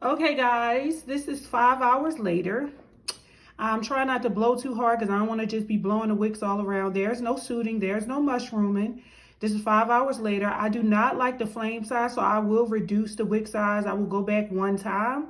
Okay, guys, this is 5 hours later. I'm trying not to blow too hard because I don't want to just be blowing the wicks all around. There's no sooting, there's no mushrooming. This is 5 hours later. I do not like the flame size, so I will reduce the wick size. I will go back one time.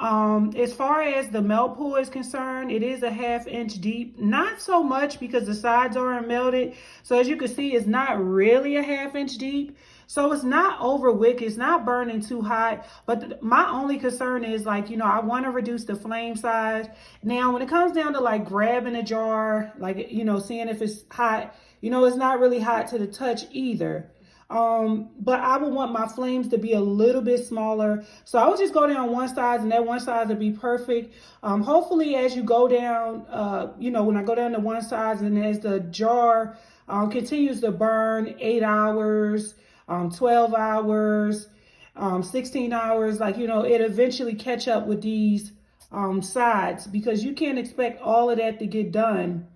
As far as the melt pool is concerned, it is a 1/2 inch deep. Not so much because the sides aren't melted. So as you can see, it's not really a 1/2 inch deep. So it's not over wick, it's not burning too hot. But my only concern is like, I want to reduce the flame size. Now, when it comes down to like grabbing a jar, like, seeing if it's hot, it's not really hot to the touch either. But I would want my flames to be a little bit smaller. So I would just go down one side and that one side would be perfect. Hopefully as you go down, when I go down to one side and as the jar continues to burn 8 hours, 12 hours, 16 hours, it eventually catch up with these sides because you can't expect all of that to get done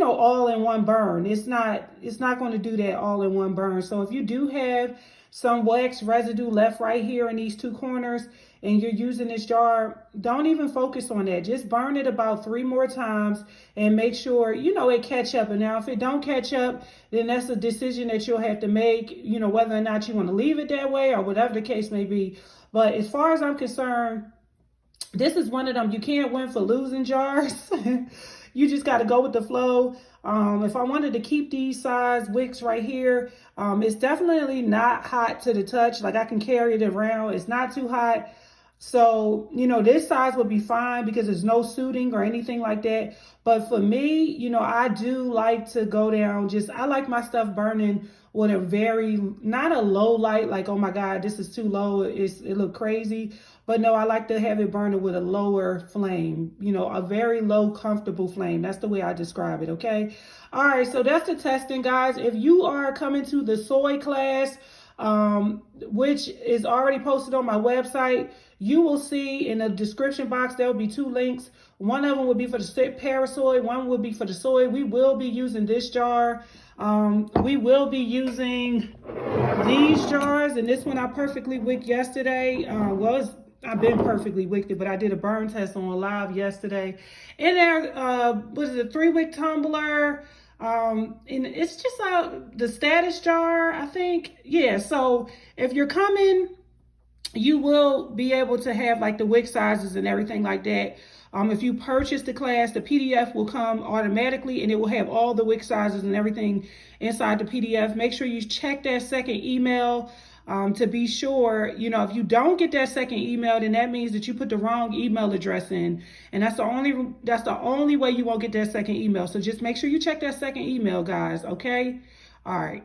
all in one burn. It's not going to do that all in one burn. So if you do have some wax residue left right here in these two corners and you're using this jar, don't even focus on that. Just burn it about 3 more times and make sure, it catch up. And now if it don't catch up, then that's a decision that you'll have to make, whether or not you want to leave it that way or whatever the case may be. But as far as I'm concerned, this is one of them you can't win for losing jars. You just got to go with the flow. If I wanted to keep these size wicks right here, it's definitely not hot to the touch. Like I can carry it around. It's not too hot. So, this size would be fine because there's no sooting or anything like that. But for me, I do like to go down I like my stuff burning with a not a low light, like, oh my God, this is too low. It look crazy. But no, I like to have it burning with a lower flame, a very low, comfortable flame. That's the way I describe it, okay? All right, so that's the testing, guys. If you are coming to the soy class, which is already posted on my website, you will see in the description box, there will be 2 links. One of them will be for the Parasoy, one will be for the soy. We will be using this jar. We will be using these jars, and this one I perfectly wicked yesterday. I've been perfectly wicked, but I did a burn test on live yesterday. And there was a 3-wick tumbler. And it's just the status jar, I think. Yeah, so if you're coming, you will be able to have like the wick sizes and everything like that. If you purchase the class, the PDF will come automatically and it will have all the wick sizes and everything inside the PDF. Make sure you check that second email to be sure, if you don't get that second email, then that means that you put the wrong email address in. And that's the only way you won't get that second email. So just make sure you check that second email, guys. Okay. All right.